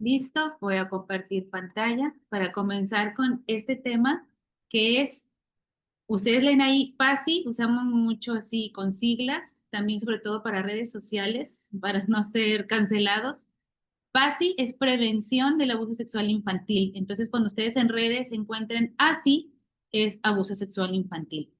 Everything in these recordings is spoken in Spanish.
Listo, voy a compartir pantalla para comenzar con este tema que es, ustedes leen ahí PASI, usamos mucho así con siglas, también sobre todo para redes sociales, para no ser cancelados. PASI es prevención del abuso sexual infantil. Entonces, cuando ustedes en redes se encuentren así, es abuso sexual infantil.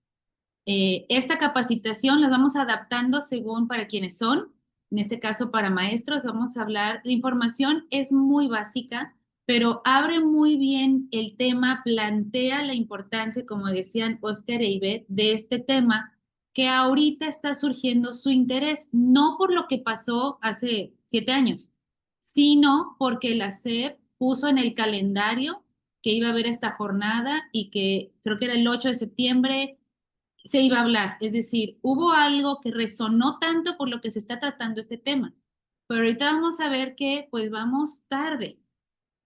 Esta capacitación la vamos adaptando según para quienes son. En este caso, para maestros, vamos a hablar de información, es muy básica, pero abre muy bien el tema, plantea la importancia, como decían Oscar e Ivette, de este tema, que ahorita está surgiendo su interés, no por lo que pasó hace 7 años, sino porque la SEP puso en el calendario que iba a haber esta jornada y que creo que era el 8 de septiembre se iba a hablar. Es decir, hubo algo que resonó tanto por lo que se está tratando este tema. Pero ahorita vamos a ver que pues vamos tarde,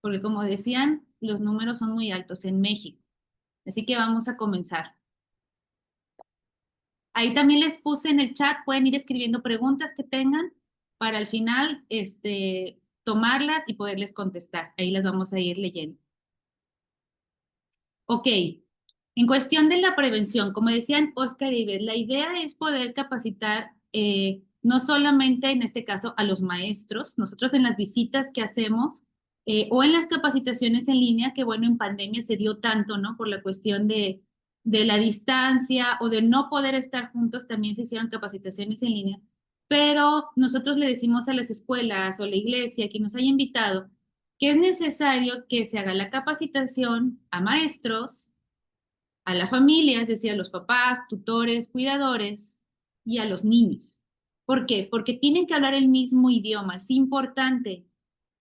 porque como decían, los números son muy altos en México. Así que vamos a comenzar. Ahí también les puse en el chat, pueden ir escribiendo preguntas que tengan para al final tomarlas y poderles contestar. Ahí las vamos a ir leyendo. Ok, en cuestión de la prevención, como decían Oscar y Ivette, la idea es poder capacitar no solamente en este caso a los maestros, nosotros en las visitas que hacemos o en las capacitaciones en línea, que bueno, en pandemia se dio tanto, ¿no? Por la cuestión de la distancia o de no poder estar juntos, también se hicieron capacitaciones en línea, pero nosotros le decimos a las escuelas o a la iglesia, que nos haya invitado, que es necesario que se haga la capacitación a maestros, a la familia, es decir, a los papás, tutores, cuidadores y a los niños. ¿Por qué? Porque tienen que hablar el mismo idioma. Es importante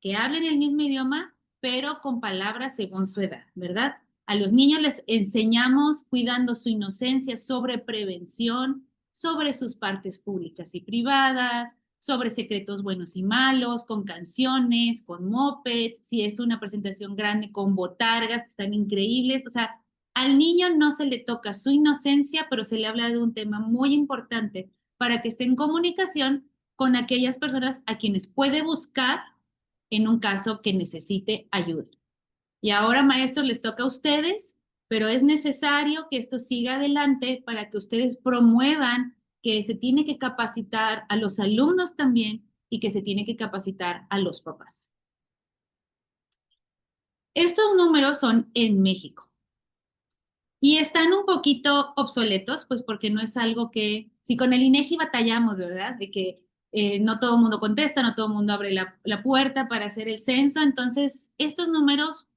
que hablen el mismo idioma, pero con palabras según su edad, ¿verdad? A los niños les enseñamos cuidando su inocencia sobre prevención, sobre sus partes públicas y privadas, sobre secretos buenos y malos, con canciones, con mopeds, si es una presentación grande, con botargas, que están increíbles. O sea, al niño no se le toca su inocencia, pero se le habla de un tema muy importante para que esté en comunicación con aquellas personas a quienes puede buscar en un caso que necesite ayuda. Y ahora, maestros, les toca a ustedes, pero es necesario que esto siga adelante para que ustedes promuevan que se tiene que capacitar a los alumnos también y que se tiene que capacitar a los papás. Estos números son en México y están un poquito obsoletos, pues porque no es algo que, si con el INEGI batallamos, ¿verdad? De que no todo el mundo contesta, no todo el mundo abre la puerta para hacer el censo, entonces estos números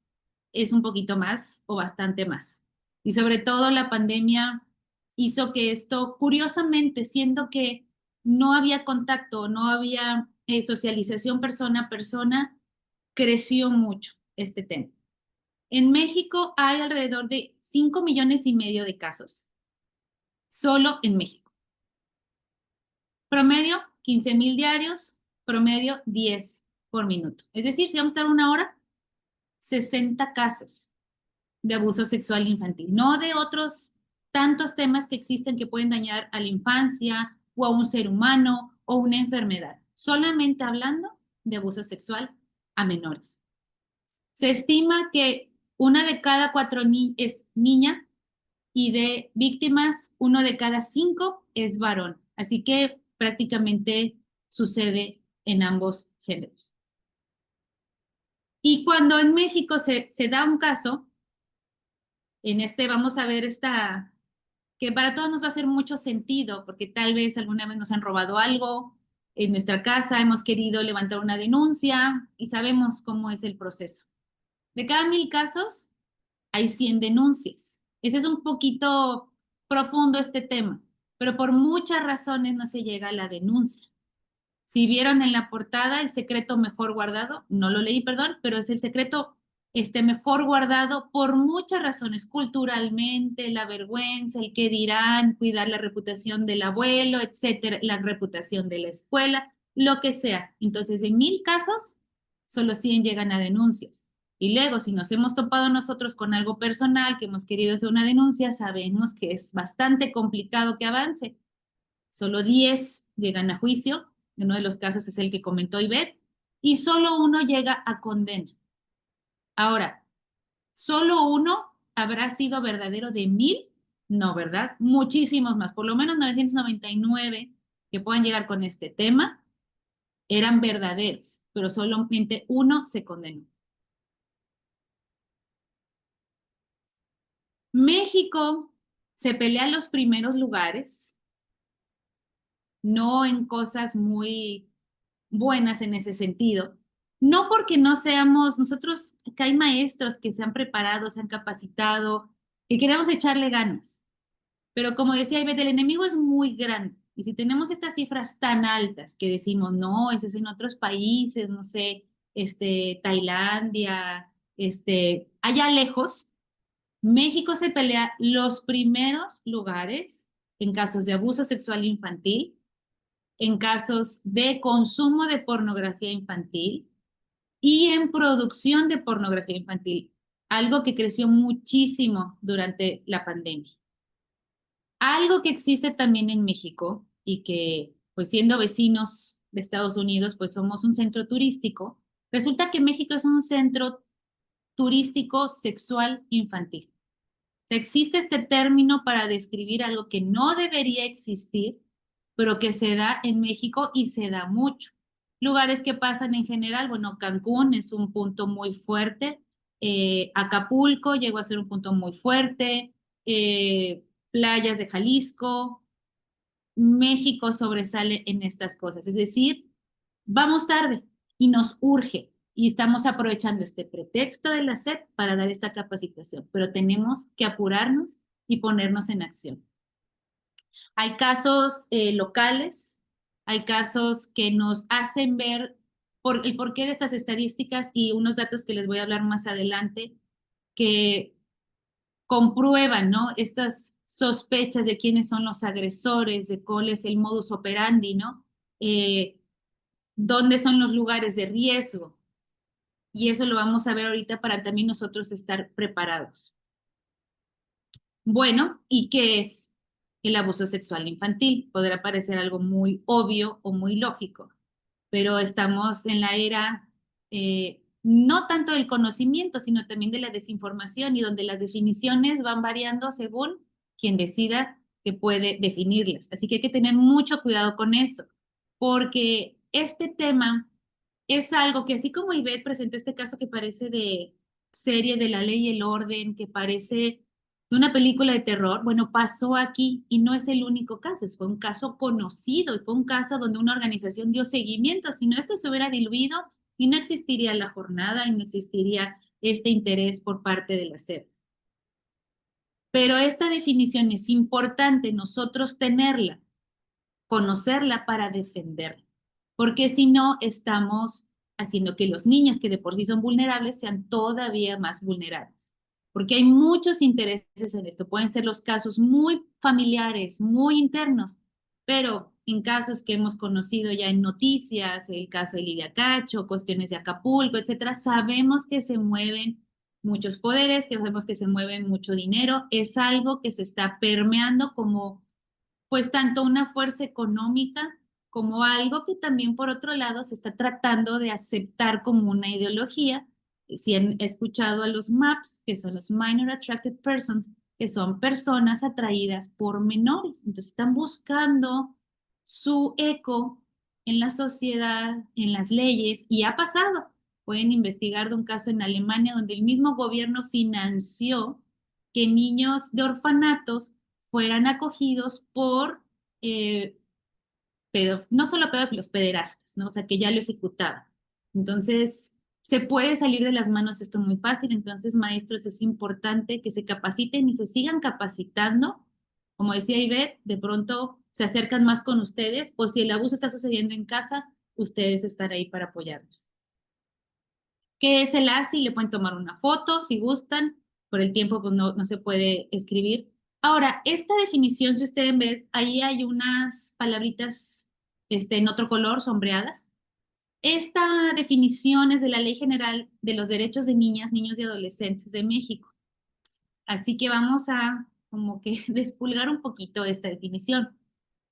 es un poquito más o bastante más. Y sobre todo la pandemia hizo que esto, curiosamente, siendo que no había contacto, no había socialización persona a persona, creció mucho este tema. En México hay alrededor de 5,5 millones de casos, solo en México. Promedio, 15,000 diarios, promedio 10 por minuto. Es decir, si vamos a estar una hora, 60 casos de abuso sexual infantil, no de otros tantos temas que existen que pueden dañar a la infancia o a un ser humano o una enfermedad, solamente hablando de abuso sexual a menores. Se estima que una de cada 4 es niña y de víctimas, 1 de cada 5 es varón. Así que prácticamente sucede en ambos géneros. Y cuando en México se da un caso, en este vamos a ver esta, que para todos nos va a hacer mucho sentido, porque tal vez alguna vez nos han robado algo en nuestra casa, hemos querido levantar una denuncia y sabemos cómo es el proceso. De cada 1,000 casos, hay 100 denuncias. Ese es un poquito profundo este tema, pero por muchas razones no se llega a la denuncia. Si vieron en la portada el secreto mejor guardado, no lo leí, perdón, pero es el secreto mejor guardado por muchas razones, culturalmente, la vergüenza, el qué dirán, cuidar la reputación del abuelo, etcétera, la reputación de la escuela, lo que sea. Entonces, de 1,000 casos, solo 100 llegan a denuncias. Y luego, si nos hemos topado nosotros con algo personal, que hemos querido hacer una denuncia, sabemos que es bastante complicado que avance. Solo 10 llegan a juicio. Uno de los casos es el que comentó Ivette. y solo uno llega a condena. Ahora, ¿solo uno habrá sido verdadero de 1000? No, ¿verdad? Muchísimos más, por lo menos 999 que puedan llegar con este tema eran verdaderos, pero solamente uno se condenó. México se pelea los primeros lugares, no en cosas muy buenas en ese sentido. No porque no seamos, nosotros, que hay maestros que se han preparado, se han capacitado, que queremos echarle ganas. Pero como decía Ivette, el enemigo es muy grande. Y si tenemos estas cifras tan altas que decimos, no, eso es en otros países, no sé, Tailandia, allá lejos, México se pelea los primeros lugares en casos de abuso sexual infantil, en casos de consumo de pornografía infantil y en producción de pornografía infantil, algo que creció muchísimo durante la pandemia. Algo que existe también en México y que, pues siendo vecinos de Estados Unidos, pues somos un centro turístico. Resulta que México es un centro turístico sexual infantil. O sea, existe este término para describir algo que no debería existir, pero que se da en México y se da mucho. Lugares que pasan en general, bueno, Cancún es un punto muy fuerte, Acapulco llegó a ser un punto muy fuerte, playas de Jalisco, México sobresale en estas cosas. Es decir, vamos tarde y nos urge y estamos aprovechando este pretexto de la SEP para dar esta capacitación, pero tenemos que apurarnos y ponernos en acción. Hay casos locales, hay casos que nos hacen ver el porqué de estas estadísticas y unos datos que les voy a hablar más adelante, que comprueban, ¿no? Estas sospechas de quiénes son los agresores, de cuál es el modus operandi, ¿no? Dónde son los lugares de riesgo. Y eso lo vamos a ver ahorita para también nosotros estar preparados. Bueno, ¿y qué es el abuso sexual infantil? Podrá parecer algo muy obvio o muy lógico, pero estamos en la era no tanto del conocimiento, sino también de la desinformación y donde las definiciones van variando según quien decida que puede definirlas. Así que hay que tener mucho cuidado con eso, porque este tema es algo que así como Ivette presentó este caso que parece de serie de La Ley y el Orden, que parece de una película de terror, bueno, pasó aquí y no es el único caso, fue un caso conocido y fue un caso donde una organización dio seguimiento, si no esto se hubiera diluido y no existiría la jornada y no existiría este interés por parte de la SEP. Pero esta definición es importante nosotros tenerla, conocerla para defenderla, porque si no estamos haciendo que los niños que de por sí son vulnerables sean todavía más vulnerables, porque hay muchos intereses en esto. Pueden ser los casos muy familiares, muy internos, pero en casos que hemos conocido ya en noticias, el caso de Lidia Cacho, cuestiones de Acapulco, etcétera, sabemos que se mueven muchos poderes, que sabemos que se mueven mucho dinero, es algo que se está permeando como pues tanto una fuerza económica como algo que también por otro lado se está tratando de aceptar como una ideología. Si han escuchado a los MAPS, que son los Minor Attracted Persons, que son personas atraídas por menores. Entonces están buscando su eco en la sociedad, en las leyes, y ha pasado. Pueden investigar de un caso en Alemania donde el mismo gobierno financió que niños de orfanatos fueran acogidos por, eh, no solo pedófilos, pederastas, ¿no? O sea, que ya lo ejecutaban. Entonces, se puede salir de las manos esto muy fácil. Entonces, maestros, es importante que se capaciten y se sigan capacitando. Como decía Ivette, de pronto se acercan más con ustedes, o si el abuso está sucediendo en casa, ustedes están ahí para apoyarnos. ¿Qué es el ASI? Le pueden tomar una foto si gustan. Por el tiempo, pues no se puede escribir. Ahora, esta definición, si ustedes ven, ahí hay unas palabritas en otro color, sombreadas. Esta definición es de la Ley General de los Derechos de Niñas, Niños y Adolescentes de México. Así que vamos a como que despulgar un poquito esta definición.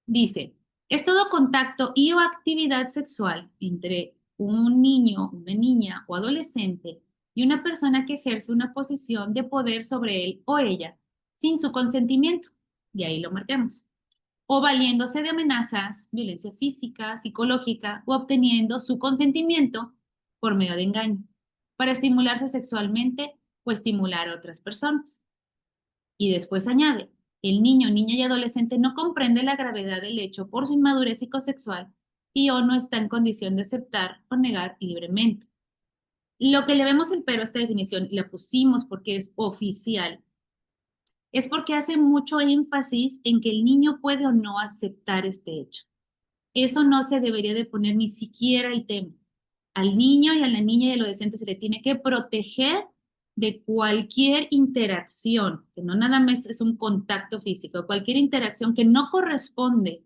Dice, es todo contacto y o actividad sexual entre un niño, una niña o adolescente y una persona que ejerce una posición de poder sobre él o ella sin su consentimiento. Y ahí lo marcamos. O valiéndose de amenazas, violencia física, psicológica o obteniendo su consentimiento por medio de engaño para estimularse sexualmente o estimular a otras personas. Y después añade, el niño, niña y adolescente no comprende la gravedad del hecho por su inmadurez psicosexual y o no está en condición de aceptar o negar libremente. Lo que le vemos el pero a esta definición, y la pusimos porque es oficial, es porque hace mucho énfasis en que el niño puede o no aceptar este hecho. Eso no se debería de poner ni siquiera el tema. Al niño y a la niña y al adolescente se le tiene que proteger de cualquier interacción, que no nada más es un contacto físico, cualquier interacción que no corresponde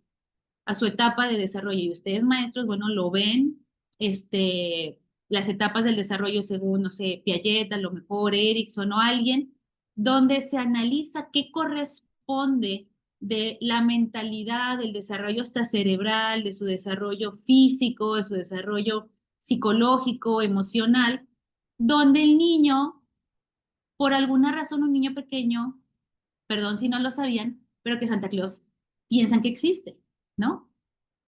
a su etapa de desarrollo. Y ustedes, maestros, bueno, lo ven, las etapas del desarrollo según, no sé, Piaget, a lo mejor Erickson o alguien, donde se analiza qué corresponde de la mentalidad, del desarrollo hasta cerebral, de su desarrollo físico, de su desarrollo psicológico, emocional, donde el niño, por alguna razón, un niño pequeño, perdón si no lo sabían, pero que Santa Claus piensan que existe, ¿no?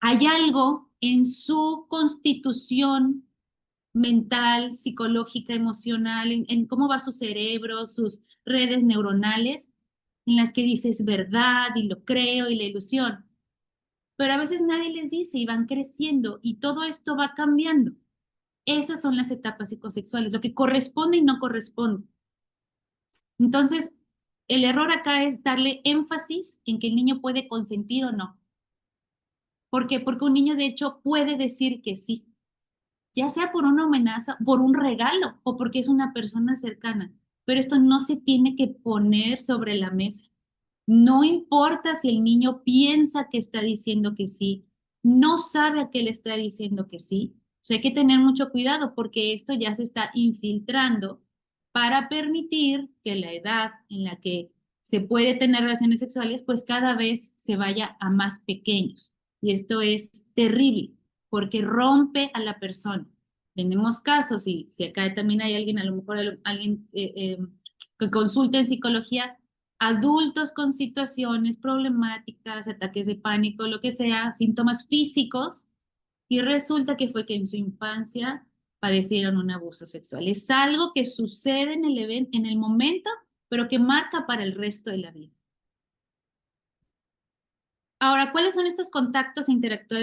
Hay algo en su constitución mental, psicológica, emocional, en cómo va su cerebro, sus redes neuronales, en las que dices verdad y lo creo y la ilusión. Pero a veces nadie les dice y van creciendo y todo esto va cambiando. Esas son las etapas psicosexuales, lo que corresponde y no corresponde. Entonces, el error acá es darle énfasis en que el niño puede consentir o no. ¿Por qué? Porque un niño de hecho puede decir que sí, ya sea por una amenaza, por un regalo o porque es una persona cercana. Pero esto no se tiene que poner sobre la mesa. No importa si el niño piensa que está diciendo que sí, no sabe a qué le está diciendo que sí. O sea, hay que tener mucho cuidado porque esto ya se está infiltrando para permitir que la edad en la que se puede tener relaciones sexuales, pues cada vez se vaya a más pequeños. Y esto es terrible porque rompe a la persona. Tenemos casos, y si acá también hay alguien, a lo mejor alguien que consulte en psicología, adultos con situaciones problemáticas, ataques de pánico, lo que sea, síntomas físicos, y resulta que fue que en su infancia padecieron un abuso sexual. Es algo que sucede en el evento, en el momento, pero que marca para el resto de la vida. Ahora, ¿cuáles son estos contactos e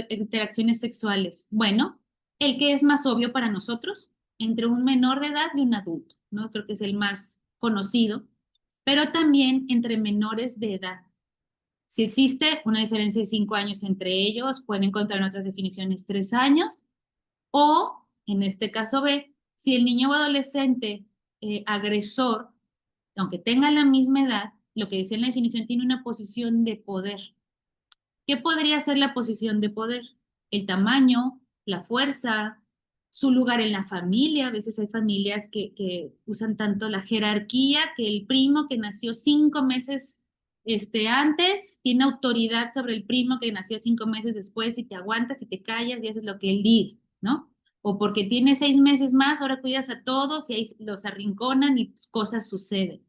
interacciones sexuales? Bueno, el que es más obvio para nosotros, entre un menor de edad y un adulto, ¿no? Creo que es el más conocido, pero también entre menores de edad. Si existe una diferencia de 5 años entre ellos, pueden encontrar en otras definiciones 3 años, o en este caso B, si el niño o adolescente agresor, aunque tenga la misma edad, lo que dice en la definición, tiene una posición de poder. ¿Qué podría ser la posición de poder? El tamaño, la fuerza, su lugar en la familia. A veces hay familias que usan tanto la jerarquía que el primo que nació 5 meses antes tiene autoridad sobre el primo que nació 5 meses después y te aguantas y te callas y haces lo que él diga, ¿no? O porque tiene 6 meses más, ahora cuidas a todos y ahí los arrinconan y pues, cosas suceden.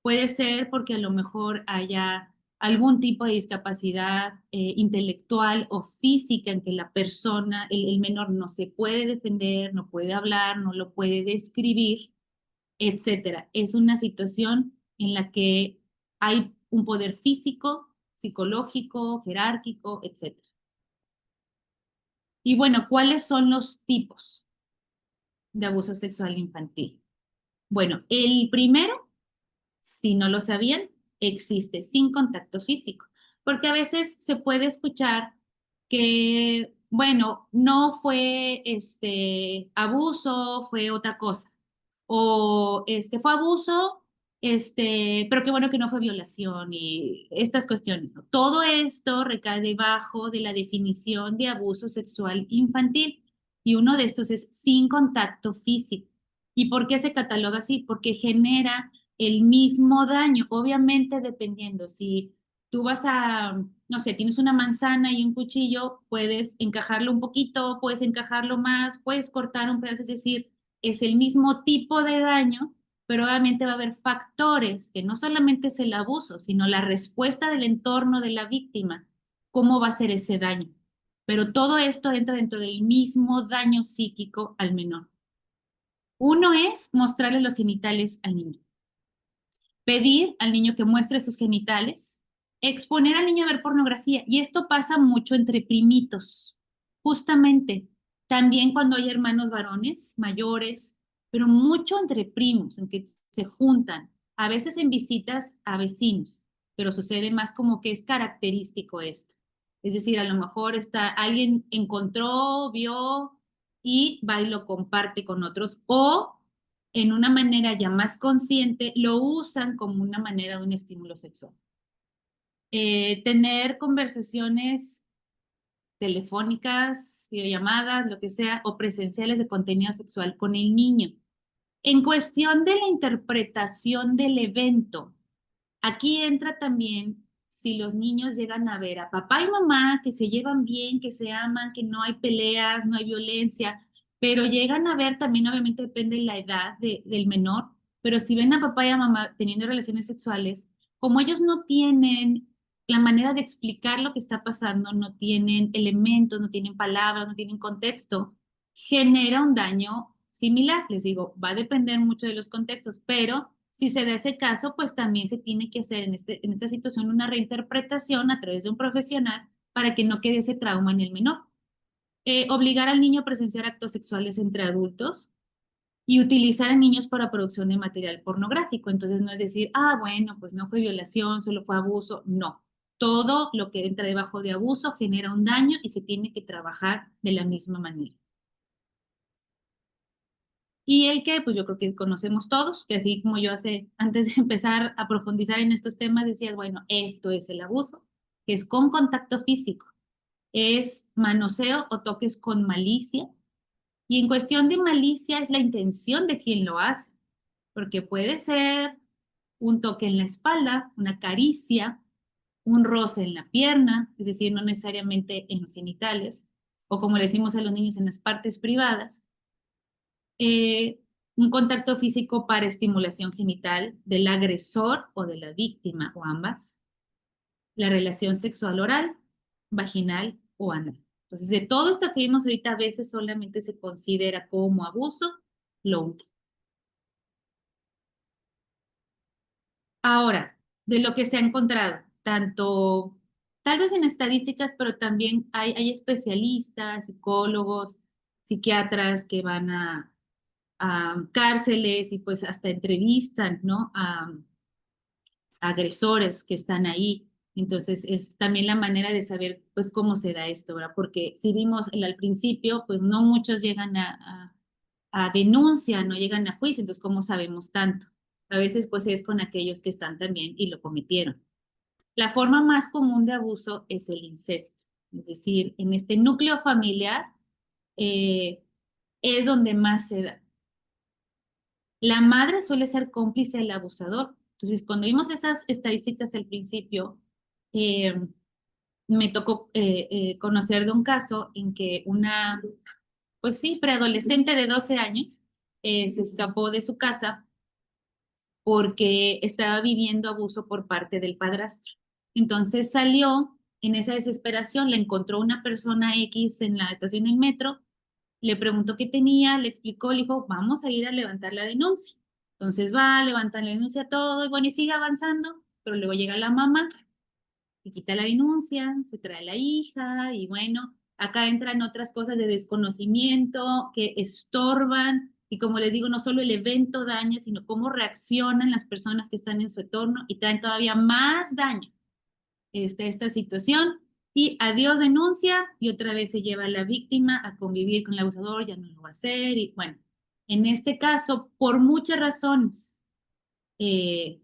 Puede ser porque a lo mejor haya algún tipo de discapacidad intelectual o física en que la persona, el menor, no se puede defender, no puede hablar, no lo puede describir, etcétera. Es una situación en la que hay un poder físico, psicológico, jerárquico, etcétera. Y bueno, ¿cuáles son los tipos de abuso sexual infantil? Bueno, el primero, si no lo sabían, existe sin contacto físico, porque a veces se puede escuchar que, bueno, no fue abuso, fue otra cosa, o fue abuso, pero qué bueno que no fue violación y estas cuestiones, ¿no? Todo esto recae debajo de la definición de abuso sexual infantil y uno de estos es sin contacto físico. ¿Y por qué se cataloga así? Porque genera el mismo daño, obviamente dependiendo si tú vas a no sé, tienes una manzana y un cuchillo, puedes encajarlo un poquito, puedes encajarlo más, puedes cortar un pedazo, es decir, es el mismo tipo de daño, pero obviamente va a haber factores que no solamente es el abuso, sino la respuesta del entorno de la víctima, cómo va a ser ese daño. Pero todo esto entra dentro del mismo daño psíquico al menor. Uno es mostrarle los genitales al niño, pedir al niño que muestre sus genitales, exponer al niño a ver pornografía. Y esto pasa mucho entre primitos, justamente. También cuando hay hermanos varones mayores, pero mucho entre primos, en que se juntan, a veces en visitas a vecinos, pero sucede más como que es característico esto. Es decir, a lo mejor está, alguien encontró, vio y va y lo comparte con otros, o en una manera ya más consciente, lo usan como una manera de un estímulo sexual. Tener conversaciones telefónicas, videollamadas, lo que sea, o presenciales de contenido sexual con el niño. En cuestión de la interpretación del evento, aquí entra también si los niños llegan a ver a papá y mamá que se llevan bien, que se aman, que no hay peleas, no hay violencia, pero llegan a ver también, obviamente depende de la edad del menor, pero si ven a papá y a mamá teniendo relaciones sexuales, como ellos no tienen la manera de explicar lo que está pasando, no tienen elementos, no tienen palabras, no tienen contexto, genera un daño similar. Les digo, va a depender mucho de los contextos, pero si se da ese caso, pues también se tiene que hacer en esta situación una reinterpretación a través de un profesional para que no quede ese trauma en el menor. Obligar al niño a presenciar actos sexuales entre adultos y utilizar a niños para producción de material pornográfico. Entonces no es decir, bueno, pues no fue violación, solo fue abuso. No. Todo lo que entra debajo de abuso genera un daño y se tiene que trabajar de la misma manera. Y el que, pues yo creo que conocemos todos, que así como yo antes de empezar a profundizar en estos temas, decías, bueno, esto es el abuso, que es con contacto físico, es manoseo o toques con malicia. Y en cuestión de malicia es la intención de quien lo hace, porque puede ser un toque en la espalda, una caricia, un roce en la pierna, es decir, no necesariamente en los genitales, o como le decimos a los niños en las partes privadas, eh, un contacto físico para estimulación genital del agresor o de la víctima o ambas, la relación sexual oral, vaginal o anal. Entonces, de todo esto que vimos ahorita, a veces solamente se considera como abuso lo último. Ahora, de lo que se ha encontrado, tanto tal vez en estadísticas, pero también hay especialistas, psicólogos, psiquiatras que van a cárceles y pues hasta entrevistan, ¿no? A agresores que están ahí. Entonces es también la manera de saber pues cómo se da esto, ¿verdad? Porque si vimos al principio, pues no muchos llegan a denuncia, no llegan a juicio, entonces ¿cómo sabemos tanto? A veces pues es con aquellos que están también y lo cometieron. La forma más común de abuso es el incesto, es decir, en este núcleo familiar eh, es donde más se da. La madre suele ser cómplice del abusador. Entonces, cuando vimos esas estadísticas al principio, eh, me tocó conocer de un caso en que una, pues sí, preadolescente de 12 años se escapó de su casa porque estaba viviendo abuso por parte del padrastro. Entonces salió en esa desesperación, le encontró una persona X en la estación del metro, le preguntó qué tenía, le explicó, le dijo, vamos a ir a levantar la denuncia. Entonces va, levanta la denuncia, todo, y bueno, y sigue avanzando, pero luego llega la mamá y quita la denuncia, se trae la hija, y bueno, acá entran otras cosas de desconocimiento que estorban, y como les digo, no solo el evento daña, sino cómo reaccionan las personas que están en su entorno y traen todavía más daño esta situación. Y adiós denuncia y otra vez se lleva a la víctima a convivir con el abusador, ya no lo va a hacer. Y bueno, en este caso, por muchas razones, eh,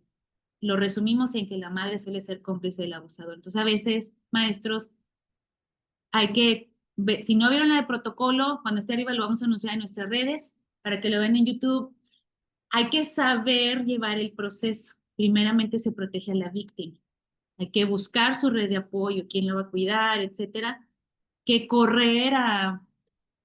lo resumimos en que la madre suele ser cómplice del abusador. Entonces, a veces, maestros, hay que, si no vieron la de protocolo, cuando esté arriba lo vamos a anunciar en nuestras redes para que lo vean en YouTube. Hay que saber llevar el proceso. Primeramente se protege a la víctima. hay que buscar su red de apoyo, quién lo va a cuidar, etcétera, que correr a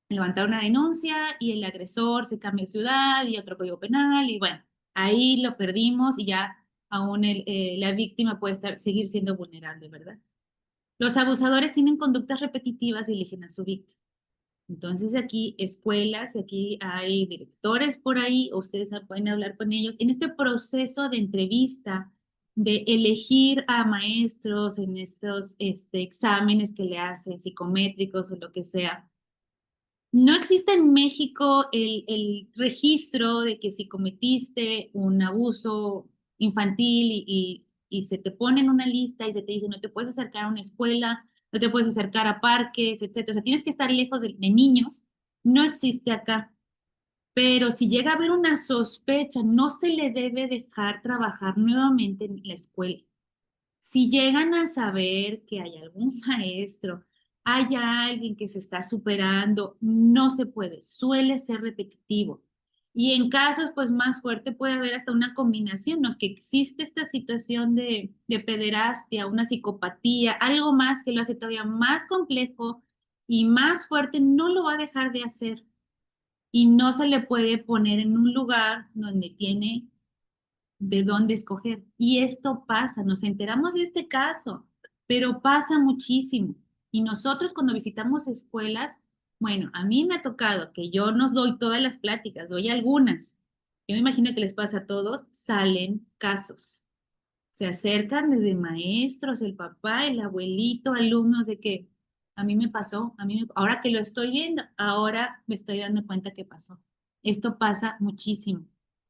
levantar una denuncia y el agresor se cambia de ciudad y otro código penal y bueno, ahí lo perdimos y ya aún la víctima puede seguir siendo vulnerable, ¿verdad? Los abusadores tienen conductas repetitivas y eligen a su víctima. Entonces aquí escuelas, aquí hay directores por ahí, ustedes pueden hablar con ellos. En este proceso de entrevista, de elegir a maestros en estos exámenes que le hacen, psicométricos o lo que sea, no existe en México el registro de que si cometiste un abuso infantil y se te pone en una lista y se te dice no te puedes acercar a una escuela, no te puedes acercar a parques, etcétera. O sea, tienes que estar lejos de niños. No existe acá. Pero si llega a haber una sospecha, no se le debe dejar trabajar nuevamente en la escuela. Si llegan a saber que hay algún maestro, hay alguien que se está superando, no se puede, suele ser repetitivo. Y en casos pues más fuerte puede haber hasta una combinación, ¿no? Que existe esta situación de pederastia, una psicopatía, algo más que lo hace todavía más complejo y más fuerte, no lo va a dejar de hacer. Y no se le puede poner en un lugar donde tiene de dónde escoger. Y esto pasa, nos enteramos de este caso, pero pasa muchísimo. Y nosotros cuando visitamos escuelas, bueno, a mí me ha tocado que yo no doy todas las pláticas, doy algunas. Yo me imagino que les pasa a todos, salen casos. Se acercan desde maestros, el papá, el abuelito, alumnos de que a mí me pasó, ahora que lo estoy viendo, ahora me estoy dando cuenta que pasó. Esto pasa muchísimo.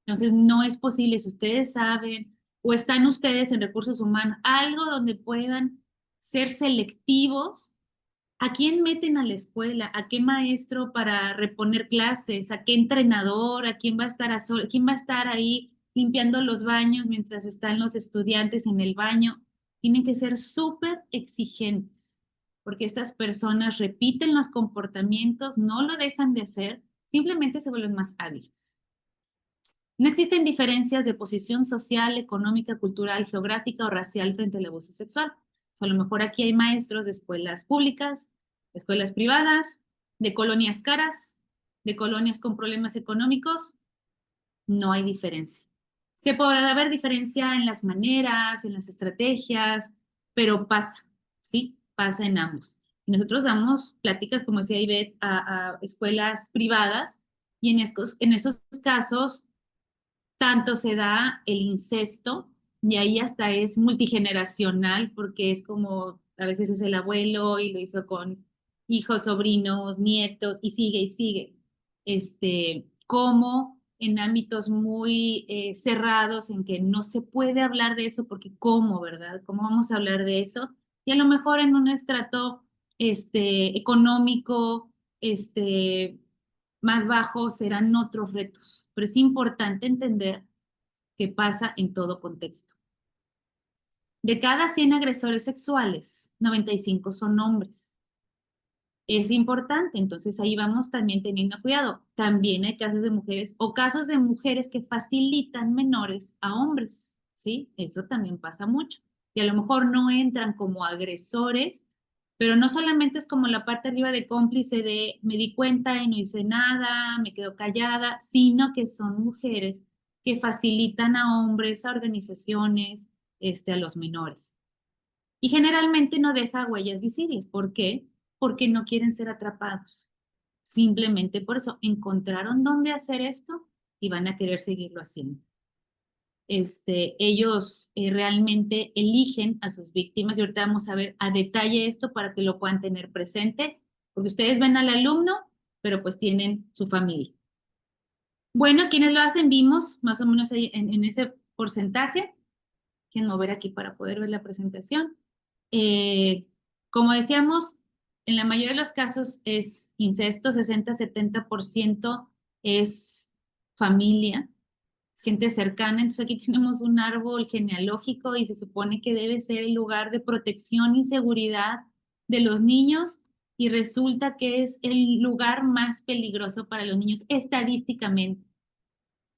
Entonces, no es posible, si ustedes saben o están ustedes en recursos humanos, algo donde puedan ser selectivos. ¿A quién meten a la escuela? ¿A qué maestro para reponer clases? ¿A qué entrenador? ¿A quién va a estar quién va a estar ahí limpiando los baños mientras están los estudiantes en el baño? Tienen que ser súper exigentes, porque estas personas repiten los comportamientos, no lo dejan de hacer, simplemente se vuelven más hábiles. No existen diferencias de posición social, económica, cultural, geográfica o racial frente al abuso sexual. A lo mejor aquí hay maestros de escuelas públicas, de escuelas privadas, de colonias caras, de colonias con problemas económicos. No hay diferencia. Se podrá haber diferencia en las maneras, en las estrategias, pero pasa, ¿sí? Pasa en ambos. Y nosotros damos pláticas, como decía Ivette, a escuelas privadas y en esos casos tanto se da el incesto, y ahí hasta es multigeneracional, porque es como, a veces es el abuelo y lo hizo con hijos, sobrinos, nietos, y sigue y sigue. Como en ámbitos muy cerrados en que no se puede hablar de eso, porque ¿cómo, verdad? ¿Cómo vamos a hablar de eso? Y a lo mejor en un estrato económico, más bajo serán otros retos, pero es importante entender que pasa en todo contexto. De cada 100 agresores sexuales, 95 son hombres. Es importante, entonces ahí vamos también teniendo cuidado. También hay casos de mujeres o casos de mujeres que facilitan menores a hombres, ¿sí? Eso también pasa mucho. Y a lo mejor no entran como agresores, pero no solamente es como la parte arriba de cómplice de me di cuenta y no hice nada, me quedo callada, sino que son mujeres que facilitan a hombres, a organizaciones, a los menores. Y generalmente no deja huellas visibles. ¿Por qué? Porque no quieren ser atrapados. Simplemente por eso encontraron dónde hacer esto y van a querer seguirlo haciendo. Ellos realmente eligen a sus víctimas y ahorita vamos a ver a detalle esto para que lo puedan tener presente, porque ustedes ven al alumno, pero pues tienen su familia. Bueno, quienes lo hacen vimos más o menos ahí en ese porcentaje. Quieren mover aquí para poder ver la presentación. Como decíamos, en la mayoría de los casos es incesto, 60-70% es familia, gente cercana. Entonces aquí tenemos un árbol genealógico y se supone que debe ser el lugar de protección y seguridad de los niños y resulta que es el lugar más peligroso para los niños estadísticamente.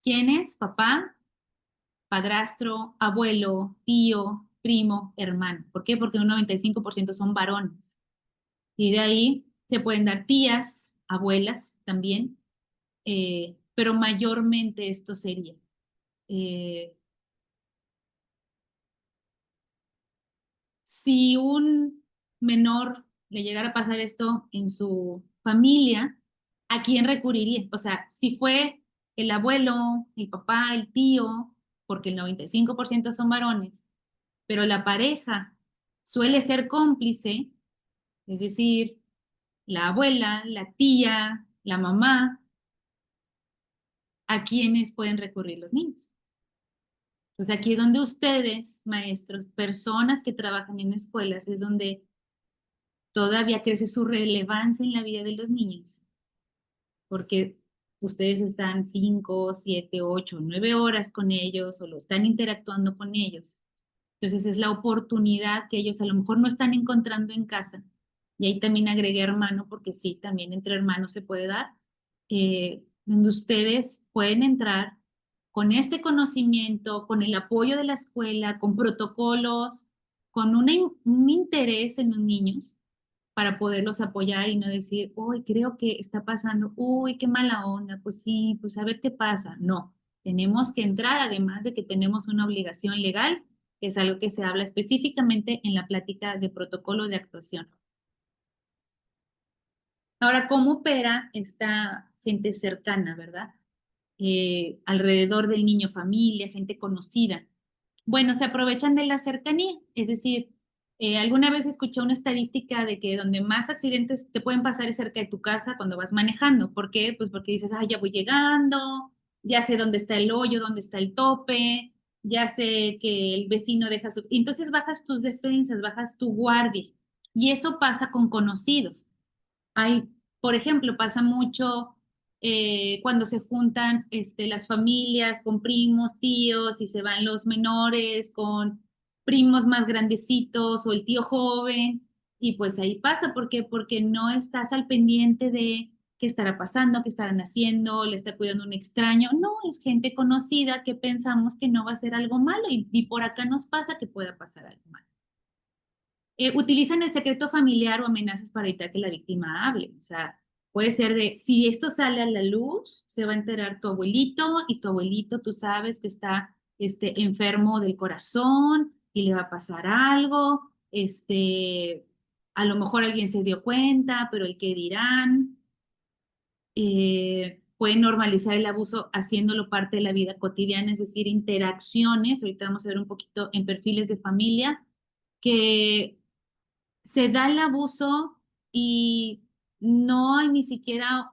¿Quién es? Papá, padrastro, abuelo, tío, primo, hermano. ¿Por qué? Porque un 95% son varones. Y de ahí se pueden dar tías, abuelas también, pero mayormente esto sería. eh, si un menor le llegara a pasar esto en su familia, ¿a quién recurriría? O sea, si fue el abuelo, el papá, el tío, porque el 95% son varones, pero la pareja suele ser cómplice, es decir, la abuela, la tía, la mamá, ¿a quiénes pueden recurrir los niños? Entonces aquí es donde ustedes, maestros, personas que trabajan en escuelas, es donde todavía crece su relevancia en la vida de los niños, porque ustedes están 5, 7, 8, 9 horas con ellos o lo están interactuando con ellos. Entonces es la oportunidad que ellos a lo mejor no están encontrando en casa. Y ahí también agregué hermano, porque sí, también entre hermanos se puede dar, donde ustedes pueden entrar con este conocimiento, con el apoyo de la escuela, con protocolos, con un interés en los niños para poderlos apoyar y no decir, uy, creo que está pasando, uy, qué mala onda, pues sí, pues a ver qué pasa. No, tenemos que entrar, además de que tenemos una obligación legal, que es algo que se habla específicamente en la plática de protocolo de actuación. Ahora, ¿cómo opera esta gente cercana, verdad? Alrededor del niño, familia, gente conocida. Bueno, se aprovechan de la cercanía, es decir, alguna vez escuché una estadística de que donde más accidentes te pueden pasar es cerca de tu casa cuando vas manejando. ¿Por qué? Pues porque dices, ah, ya voy llegando, ya sé dónde está el hoyo, dónde está el tope, ya sé que el vecino deja su... Entonces bajas tus defensas, bajas tu guardia. Y eso pasa con conocidos. Hay, por ejemplo, pasa mucho cuando se juntan las familias con primos, tíos, y se van los menores con primos más grandecitos o el tío joven, y pues ahí pasa, ¿por qué? Porque no estás al pendiente de qué estará pasando, qué estarán haciendo, le está cuidando un extraño. No, es gente conocida que pensamos que no va a ser algo malo y por acá nos pasa que pueda pasar algo malo. Utilizan el secreto familiar o amenazas para evitar que la víctima hable. O sea, puede ser de, si esto sale a la luz, se va a enterar tu abuelito y tu abuelito, tú sabes que está enfermo del corazón y le va a pasar algo. A lo mejor alguien se dio cuenta, pero el que dirán. Pueden normalizar el abuso haciéndolo parte de la vida cotidiana, es decir, interacciones. Ahorita vamos a ver un poquito en perfiles de familia que se da el abuso y no hay ni siquiera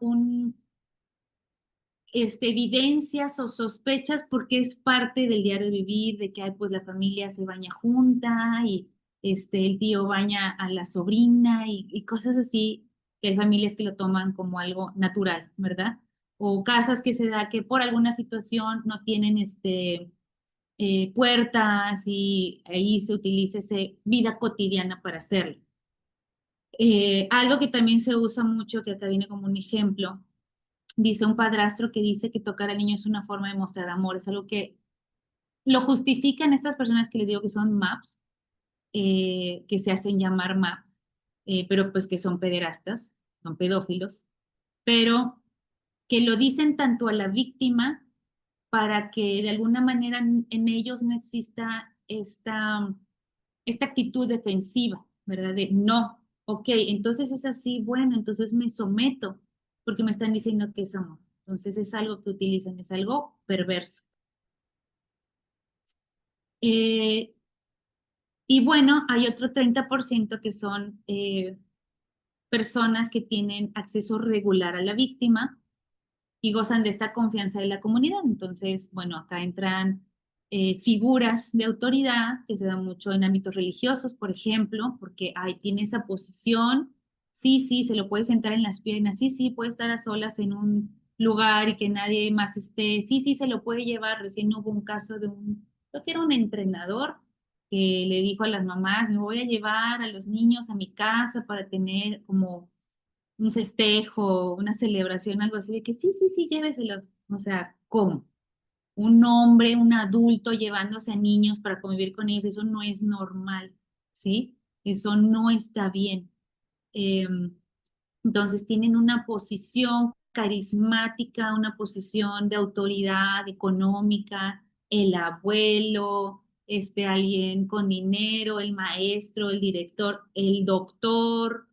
evidencias o sospechas porque es parte del diario vivir, de que ay, pues la familia se baña junta y el tío baña a la sobrina y cosas así, que hay familias que lo toman como algo natural, ¿verdad? O casas que se da que por alguna situación no tienen puertas y ahí se utiliza esa vida cotidiana para hacerlo. Algo que también se usa mucho, que acá viene como un ejemplo, dice un padrastro que dice que tocar al niño es una forma de mostrar amor, es algo que lo justifican estas personas que les digo que son MAPS, que se hacen llamar MAPS, pero pues que son pederastas, son pedófilos, pero que lo dicen tanto a la víctima para que de alguna manera en ellos no exista esta actitud defensiva, ¿verdad? De no, ok, entonces es así, bueno, entonces me someto porque me están diciendo que es amor. Entonces es algo que utilizan, es algo perverso. Eh, y bueno, hay otro 30% que son personas que tienen acceso regular a la víctima y gozan de esta confianza de la comunidad. Entonces, bueno, acá entran figuras de autoridad que se dan mucho en ámbitos religiosos, por ejemplo, porque ahí tiene esa posición, sí, sí, se lo puede sentar en las piernas, sí, sí, puede estar a solas en un lugar y que nadie más esté, sí, sí, se lo puede llevar. Recién hubo un caso de creo que era un entrenador que le dijo a las mamás, me voy a llevar a los niños a mi casa para tener como un festejo, una celebración, algo así, de que sí, sí, sí, lléveselos. O sea, ¿cómo? un hombre, un adulto llevándose a niños para convivir con ellos, eso no es normal, ¿sí? Eso no está bien. Entonces tienen una posición carismática, una posición de autoridad económica, el abuelo, alguien con dinero, el maestro, el director, el doctor,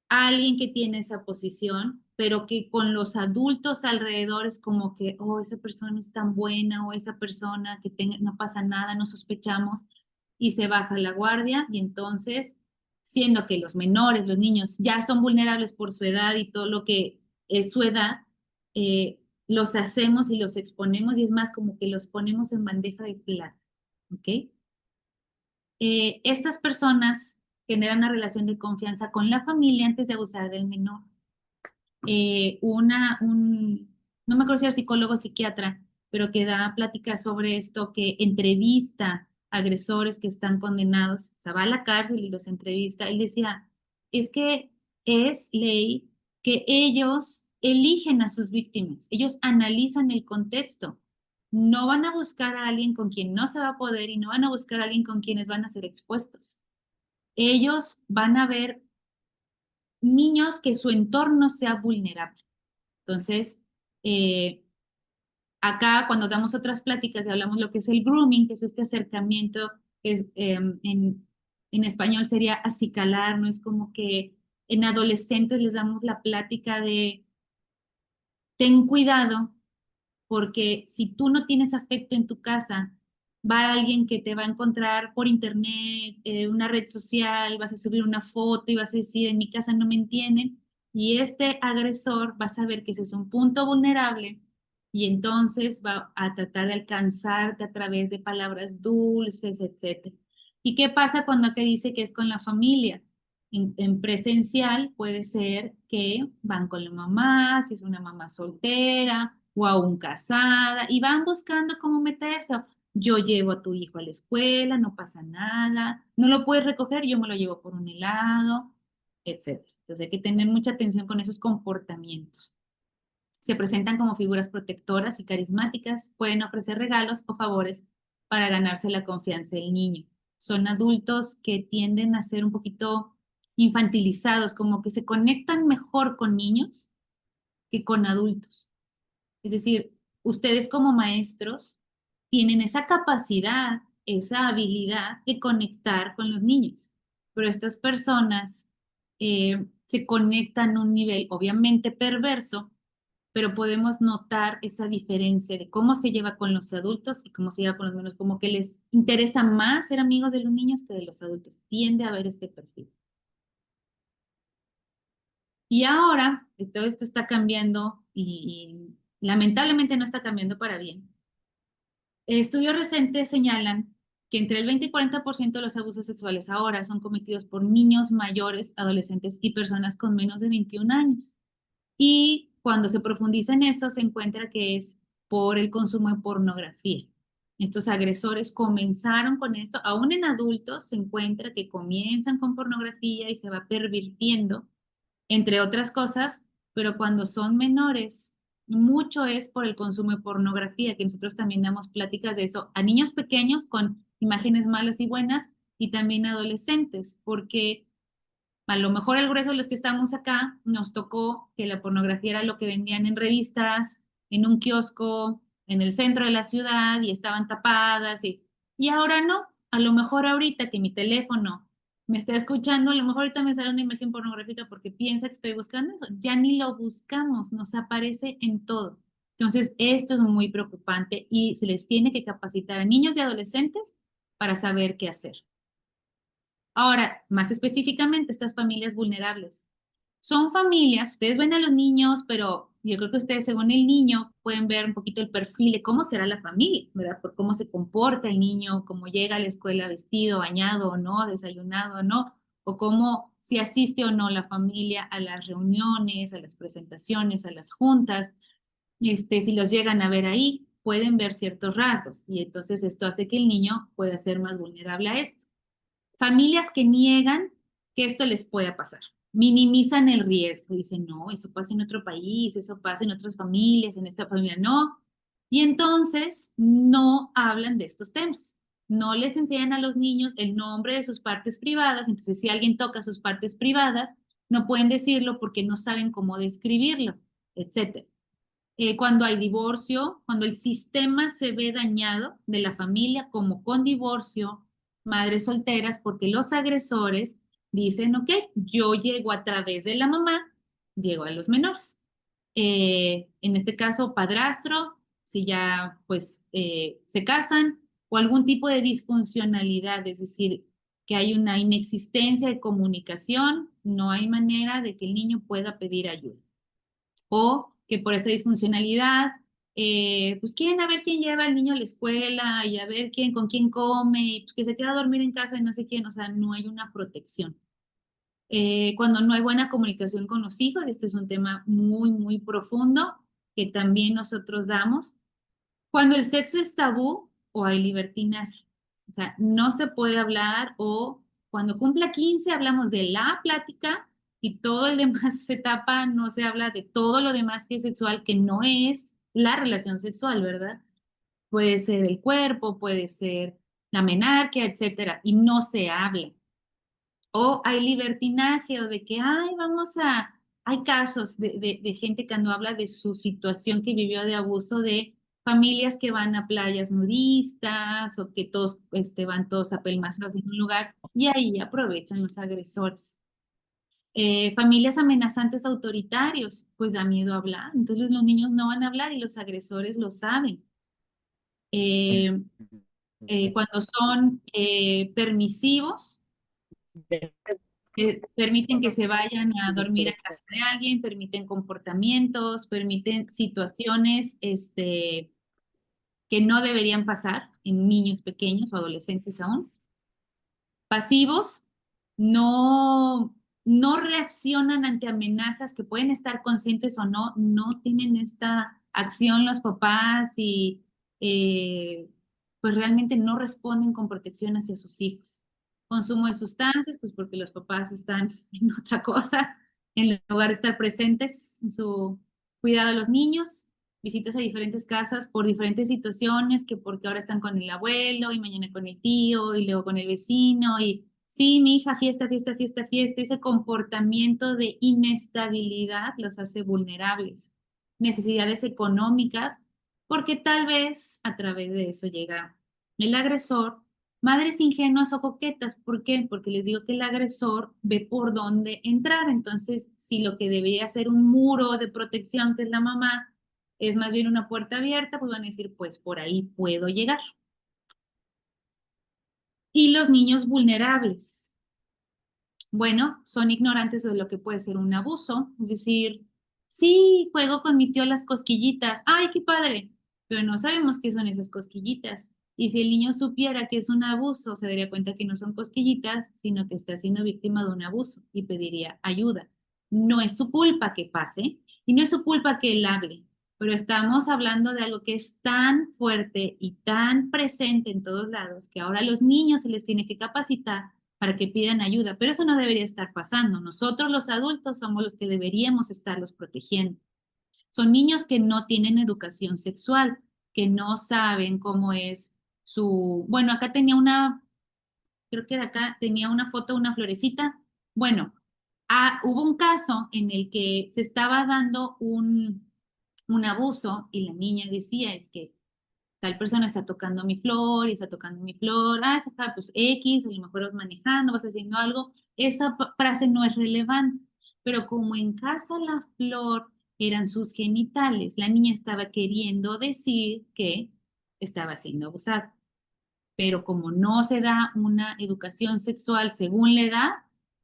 alguien que tiene esa posición, pero que con los adultos alrededor es como que, oh, esa persona es tan buena o esa persona que tenga, no pasa nada, no sospechamos, y se baja la guardia y entonces, siendo que los menores, los niños ya son vulnerables por su edad y todo lo que es su edad, los hacemos y los exponemos y es más como que los ponemos en bandeja de plata, ¿ok? Estas personas generan una relación de confianza con la familia antes de abusar del menor. No me acuerdo si era psicólogo o psiquiatra, pero que da pláticas sobre esto, que entrevista a agresores que están condenados, o sea, va a la cárcel y los entrevista. Él decía, es que es ley que ellos eligen a sus víctimas, ellos analizan el contexto. No van a buscar a alguien con quien no se va a poder y no van a buscar a alguien con quienes van a ser expuestos. Ellos van a ver niños que su entorno sea vulnerable. Entonces, eh, acá cuando damos otras pláticas y hablamos lo que es el grooming, que es este acercamiento, que es, en español sería acicalar, ¿no? Es como que en adolescentes les damos la plática de ten cuidado porque si tú no tienes afecto en tu casa, va alguien que te va a encontrar por internet, una red social, vas a subir una foto y vas a decir, en mi casa no me entienden, y este agresor va a saber que ese es un punto vulnerable y entonces va a tratar de alcanzarte a través de palabras dulces, etcétera. ¿Y qué pasa cuando te dice que es con la familia? En presencial puede ser que van con la mamá, si es una mamá soltera o aún casada, y van buscando cómo meterse. Yo llevo a tu hijo a la escuela, no pasa nada, no lo puedes recoger, yo me lo llevo por un helado, etcétera. Entonces hay que tener mucha atención con esos comportamientos. Se presentan como figuras protectoras y carismáticas, pueden ofrecer regalos o favores para ganarse la confianza del niño. Son adultos que tienden a ser un poquito infantilizados, como que se conectan mejor con niños que con adultos. Es decir, ustedes como maestros tienen esa capacidad, esa habilidad de conectar con los niños, pero estas personas se conectan a un nivel obviamente perverso, pero podemos notar esa diferencia de cómo se lleva con los adultos y cómo se lleva con los niños, como que les interesa más ser amigos de los niños que de los adultos. Tiende a haber este perfil. Y ahora que todo esto está cambiando y lamentablemente no está cambiando para bien, estudios recientes señalan que entre el 20 y 40% de los abusos sexuales ahora son cometidos por niños mayores, adolescentes y personas con menos de 21 años. Y cuando se profundiza en eso, se encuentra que es por el consumo de pornografía. Estos agresores comenzaron con esto, aún en adultos se encuentra que comienzan con pornografía y se va pervirtiendo, entre otras cosas, pero cuando son menores, mucho es por el consumo de pornografía, que nosotros también damos pláticas de eso a niños pequeños con imágenes malas y buenas y también adolescentes, porque a lo mejor el grueso de los que estamos acá nos tocó que la pornografía era lo que vendían en revistas, en un kiosco, en el centro de la ciudad y estaban tapadas y ahora no. A lo mejor ahorita que mi teléfono me está escuchando, a lo mejor ahorita me sale una imagen pornográfica porque piensa que estoy buscando eso. Ya ni lo buscamos, nos aparece en todo. Entonces, esto es muy preocupante y se les tiene que capacitar a niños y adolescentes para saber qué hacer. Ahora, más específicamente, estas familias vulnerables. Son familias, ustedes ven a los niños, pero yo creo que ustedes, según el niño, pueden ver un poquito el perfil de cómo será la familia, ¿verdad? Por cómo se comporta el niño, cómo llega a la escuela vestido, bañado o no, desayunado o no, o cómo si asiste o no la familia a las reuniones, a las presentaciones, a las juntas. Si los llegan a ver ahí, pueden ver ciertos rasgos y entonces esto hace que el niño pueda ser más vulnerable a esto. Familias que niegan que esto les pueda pasar, minimizan el riesgo, dicen, no, eso pasa en otro país, eso pasa en otras familias, en esta familia no. Y entonces no hablan de estos temas. No les enseñan a los niños el nombre de sus partes privadas. Entonces, si alguien toca sus partes privadas, no pueden decirlo porque no saben cómo describirlo, etcétera. Cuando hay divorcio, cuando el sistema se ve dañado de la familia, como con divorcio, madres solteras, porque los agresores dicen, ok, yo llego a través de la mamá, llego a los menores. En este caso, padrastro, si ya pues se casan, o algún tipo de disfuncionalidad, es decir, que hay una inexistencia de comunicación, no hay manera de que el niño pueda pedir ayuda. O que por esta disfuncionalidad, pues quieren a ver quién lleva al niño a la escuela y a ver quién con quién come, y pues que se queda a dormir en casa y no sé quién, o sea, no hay una protección. Cuando no hay buena comunicación con los hijos, este es un tema muy, muy profundo que también nosotros damos. Cuando el sexo es tabú o hay libertinaje, o sea, no se puede hablar, o cuando cumpla 15 hablamos de la plática y todo el demás se tapa, no se habla de todo lo demás que es sexual, que no es la relación sexual, ¿verdad? Puede ser el cuerpo, puede ser la menarquia, etcétera, y no se habla. O hay libertinaje o de que, ay, hay casos de gente que no habla de su situación que vivió de abuso, de familias que van a playas nudistas o que todos van todos apelmazados en un lugar y ahí aprovechan los agresores. Familias amenazantes autoritarios, pues da miedo hablar. Entonces los niños no van a hablar y los agresores lo saben. Eh, Cuando son permisivos, permiten que se vayan a dormir a casa de alguien, permiten comportamientos, permiten situaciones que no deberían pasar en niños pequeños o adolescentes aún. Pasivos, no, no reaccionan ante amenazas que pueden estar conscientes o no, no tienen esta acción los papás y pues realmente no responden con protección hacia sus hijos. Consumo de sustancias, pues porque los papás están en otra cosa, en lugar de estar presentes en su cuidado de los niños. Visitas a diferentes casas por diferentes situaciones, que porque ahora están con el abuelo y mañana con el tío y luego con el vecino y sí, mi hija, fiesta, fiesta, fiesta, fiesta. Ese comportamiento de inestabilidad los hace vulnerables. Necesidades económicas, porque tal vez a través de eso llega el agresor. Madres ingenuas o coquetas, ¿por qué? Porque les digo que el agresor ve por dónde entrar. Entonces, si lo que debería ser un muro de protección, que es la mamá, es más bien una puerta abierta, pues van a decir, pues por ahí puedo llegar. Y los niños vulnerables, bueno, son ignorantes de lo que puede ser un abuso, es decir, sí, juego con mi tío las cosquillitas, ay, qué padre, pero no sabemos qué son esas cosquillitas. Y si el niño supiera que es un abuso, se daría cuenta que no son cosquillitas, sino que está siendo víctima de un abuso y pediría ayuda. No es su culpa que pase y no es su culpa que él hable, pero estamos hablando de algo que es tan fuerte y tan presente en todos lados que ahora a los niños se les tiene que capacitar para que pidan ayuda, pero eso no debería estar pasando. Nosotros los adultos somos los que deberíamos estarlos protegiendo. Son niños que no tienen educación sexual, que no saben cómo es su... Bueno, acá tenía creo que era acá, tenía una foto de una florecita. Bueno, hubo un caso en el que se estaba dando un abuso y la niña decía, es que tal persona está tocando mi flor y está tocando mi flor, pues X, a lo mejor vas manejando, vas haciendo algo, esa frase no es relevante, pero como en casa la flor eran sus genitales, la niña estaba queriendo decir que estaba siendo abusada, pero como no se da una educación sexual según la edad,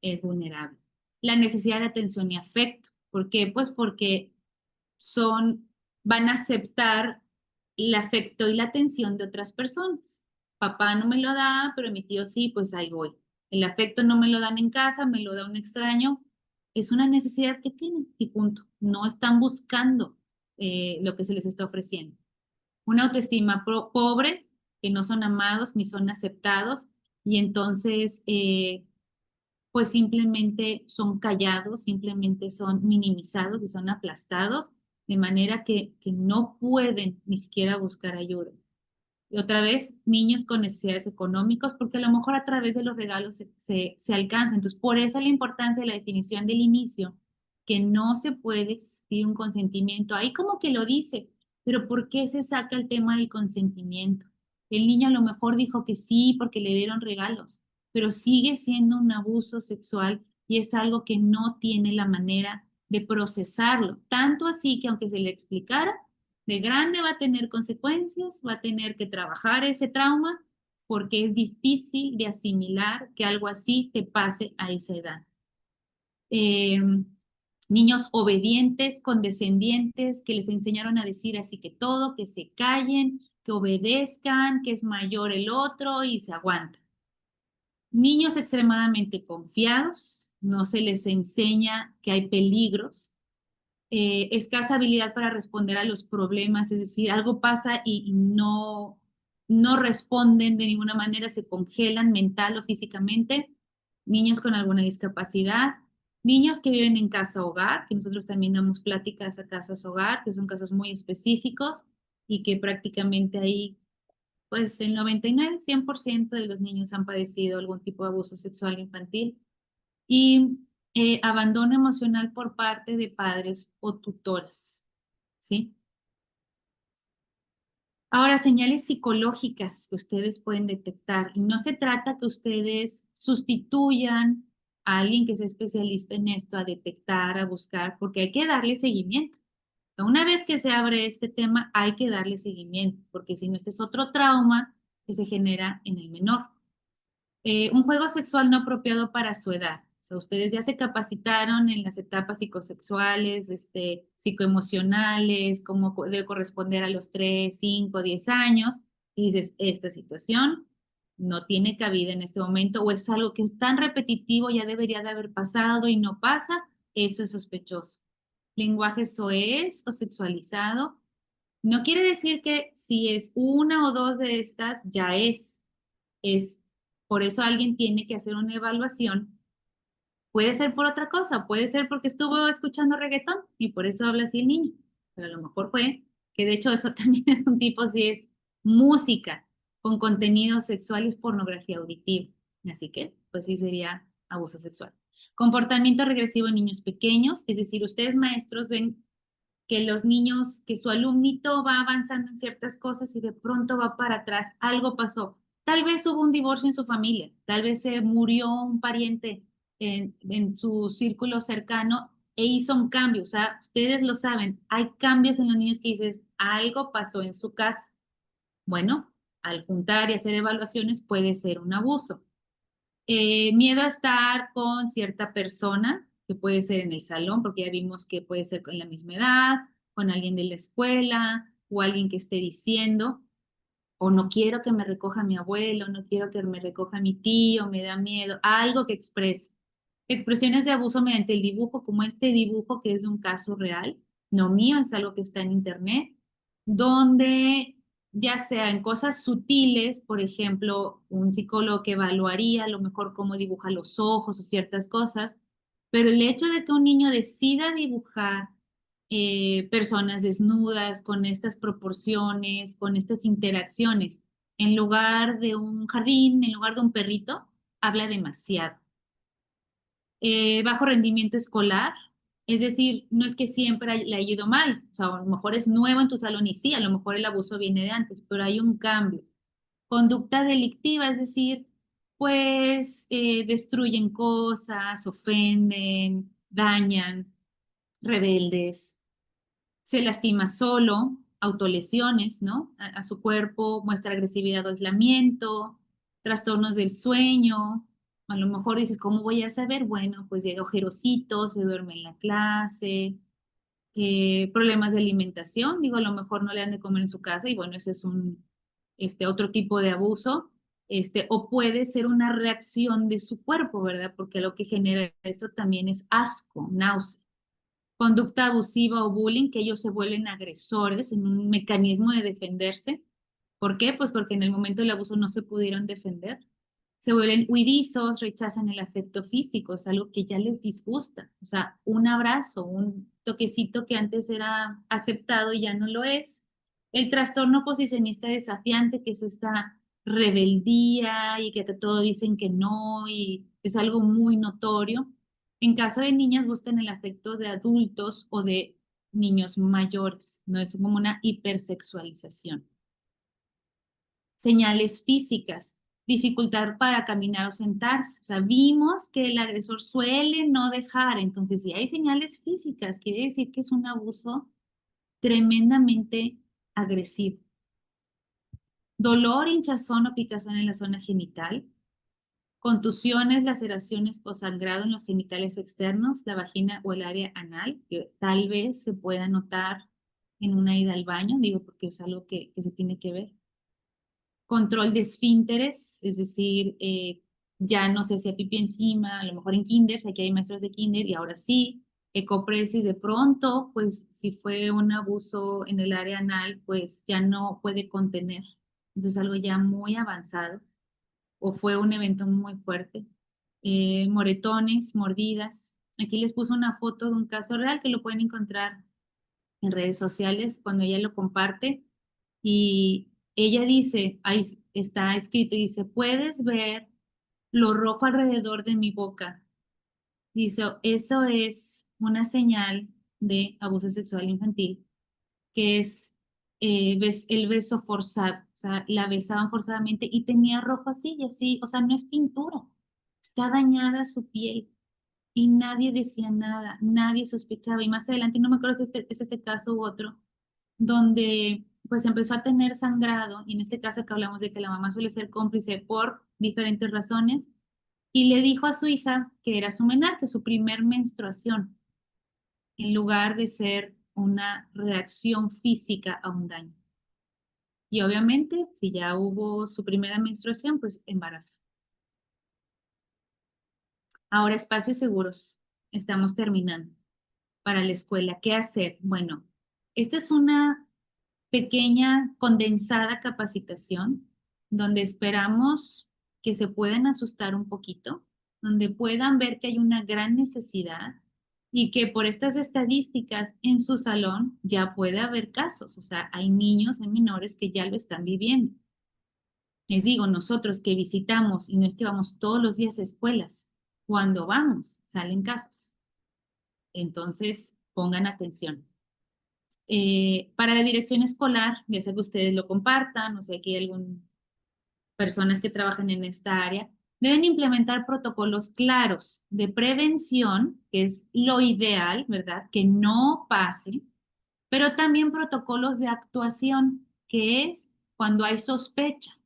es vulnerable. La necesidad de atención y afecto, ¿por qué? Pues porque van a aceptar el afecto y la atención de otras personas. Papá no me lo da, pero mi tío sí, pues ahí voy. El afecto no me lo dan en casa, me lo da un extraño. Es una necesidad que tienen y punto. No están buscando lo que se les está ofreciendo. Una autoestima pobre, que no son amados ni son aceptados y entonces pues simplemente son callados, simplemente son minimizados y son aplastados de manera que no pueden ni siquiera buscar ayuda. Y otra vez, niños con necesidades económicas, porque a lo mejor a través de los regalos se alcanza. Entonces, por eso la importancia de la definición del inicio, que no se puede existir un consentimiento. Ahí como que lo dice, pero ¿por qué se saca el tema del consentimiento? El niño a lo mejor dijo que sí porque le dieron regalos, pero sigue siendo un abuso sexual y es algo que no tiene la manera de procesarlo. Tanto así que aunque se le explicara, de grande va a tener consecuencias, va a tener que trabajar ese trauma porque es difícil de asimilar que algo así te pase a esa edad. Eh, Niños obedientes, condescendientes, que les enseñaron a decir así que todo, que se callen, que obedezcan, que es mayor el otro y se aguantan. Niños extremadamente confiados, no se les enseña que hay peligros, escasa habilidad para responder a los problemas, es decir, algo pasa y no responden de ninguna manera, se congelan mental o físicamente. Niños con alguna discapacidad, niños que viven en casa hogar, que nosotros también damos pláticas a casas hogar, que son casos muy específicos y que prácticamente ahí, pues el 99, 100% de los niños han padecido algún tipo de abuso sexual infantil y abandono emocional por parte de padres o tutores, ¿sí? Ahora, señales psicológicas que ustedes pueden detectar. Y no se trata que ustedes sustituyan a alguien que sea especialista en esto, a detectar, a buscar, porque hay que darle seguimiento. Una vez que se abre este tema, hay que darle seguimiento, porque si no, este es otro trauma que se genera en el menor. Un juego sexual no apropiado para su edad. O sea, ustedes ya se capacitaron en las etapas psicosexuales, psicoemocionales, cómo debe corresponder a los 3, 5, 10 años, y dices, esta situación no tiene cabida en este momento, o es algo que es tan repetitivo, ya debería de haber pasado y no pasa, eso es sospechoso. Lenguaje soez o sexualizado. No quiere decir que si es una o dos de estas, ya es, por eso alguien tiene que hacer una evaluación. Puede ser por otra cosa, puede ser porque estuvo escuchando reggaetón y por eso habla así el niño, pero a lo mejor fue, que de hecho eso también es un tipo, si es música con contenido sexual y es pornografía auditiva, así que pues sí sería abuso sexual. Comportamiento regresivo en niños pequeños, es decir, ustedes maestros ven que los niños, que su alumnito va avanzando en ciertas cosas y de pronto va para atrás, algo pasó. Tal vez hubo un divorcio en su familia, tal vez se murió un pariente en su círculo cercano e hizo un cambio. O sea, ustedes lo saben, hay cambios en los niños que dices, algo pasó en su casa. Bueno, al juntar y hacer evaluaciones puede ser un abuso. Miedo a estar con cierta persona, que puede ser en el salón, porque ya vimos que puede ser con la misma edad, con alguien de la escuela, o alguien que esté diciendo, o no quiero que me recoja mi abuelo, no quiero que me recoja mi tío, me da miedo, algo que exprese. Expresiones de abuso mediante el dibujo, como este dibujo que es de un caso real, no mío, es algo que está en internet, donde ya sea en cosas sutiles, por ejemplo, un psicólogo que evaluaría a lo mejor cómo dibuja los ojos o ciertas cosas, pero el hecho de que un niño decida dibujar personas desnudas con estas proporciones, con estas interacciones, en lugar de un jardín, en lugar de un perrito, habla demasiado. Bajo rendimiento escolar, es decir, no es que siempre le haya ido mal, o sea, a lo mejor es nuevo en tu salón y sí, a lo mejor el abuso viene de antes, pero hay un cambio. Conducta delictiva, es decir, pues destruyen cosas, ofenden, dañan, rebeldes, se lastima solo, autolesiones, ¿no? A su cuerpo, muestra agresividad o aislamiento, trastornos del sueño. A lo mejor dices, ¿cómo voy a saber? Bueno, pues llega ojerosito, se duerme en la clase, problemas de alimentación, digo, a lo mejor no le han de comer en su casa y bueno, ese es otro tipo de abuso, o puede ser una reacción de su cuerpo, ¿verdad? Porque lo que genera esto también es asco, náusea. Conducta abusiva o bullying, que ellos se vuelven agresores en un mecanismo de defenderse. ¿Por qué? Pues porque en el momento del abuso no se pudieron defender. Se vuelven huidizos, rechazan el afecto físico, es algo que ya les disgusta. O sea, un abrazo, toquecito que antes era aceptado y ya no lo es. El trastorno posicionista desafiante, que es esta rebeldía y que a todo dicen que no y es algo muy notorio. En caso de niñas buscan el afecto de adultos o de niños mayores, no es como una hipersexualización. Señales físicas, dificultad para caminar o sentarse. O sea, vimos que el agresor suele no dejar, entonces si hay señales físicas, quiere decir que es un abuso tremendamente agresivo. Dolor, hinchazón o picazón en la zona genital, contusiones, laceraciones o sangrado en los genitales externos, la vagina o el área anal, que tal vez se pueda notar en una ida al baño, digo porque es algo que se tiene que ver. Control de esfínteres, es decir, ya no se hacía pipí encima, a lo mejor en kinder, aquí hay maestros de kinder y ahora sí, ecopresis de pronto, pues si fue un abuso en el área anal, pues ya no puede contener. Entonces algo ya muy avanzado o fue un evento muy fuerte. Moretones, mordidas. Aquí les puse una foto de un caso real que lo pueden encontrar en redes sociales cuando ella lo comparte y ella dice, ahí está escrito, dice, puedes ver lo rojo alrededor de mi boca. Dice, eso es una señal de abuso sexual infantil, que es el beso forzado, o sea, la besaban forzadamente y tenía rojo así y así, o sea, no es pintura, está dañada su piel y nadie decía nada, nadie sospechaba y más adelante, no me acuerdo si es este caso u otro, donde pues empezó a tener sangrado, y en este caso que hablamos de que la mamá suele ser cómplice por diferentes razones, y le dijo a su hija que era su menarche, su primer menstruación, en lugar de ser una reacción física a un daño. Y obviamente, si ya hubo su primera menstruación, pues embarazo. Ahora, espacios seguros. Estamos terminando. Para la escuela, ¿qué hacer? Bueno, esta es una pequeña, condensada capacitación donde esperamos que se puedan asustar un poquito, donde puedan ver que hay una gran necesidad y que por estas estadísticas en su salón ya puede haber casos, o sea, hay niños, hay menores que ya lo están viviendo. Les digo, nosotros que visitamos y no es que vamos todos los días a escuelas, cuando vamos salen casos. Entonces, pongan atención. Para la dirección escolar, ya sea que ustedes lo compartan, o sea que hay algunas personas que trabajan en esta área, deben implementar protocolos claros de prevención, que es lo ideal, ¿verdad? Que no pase, pero también protocolos de actuación, que es cuando hay sospecha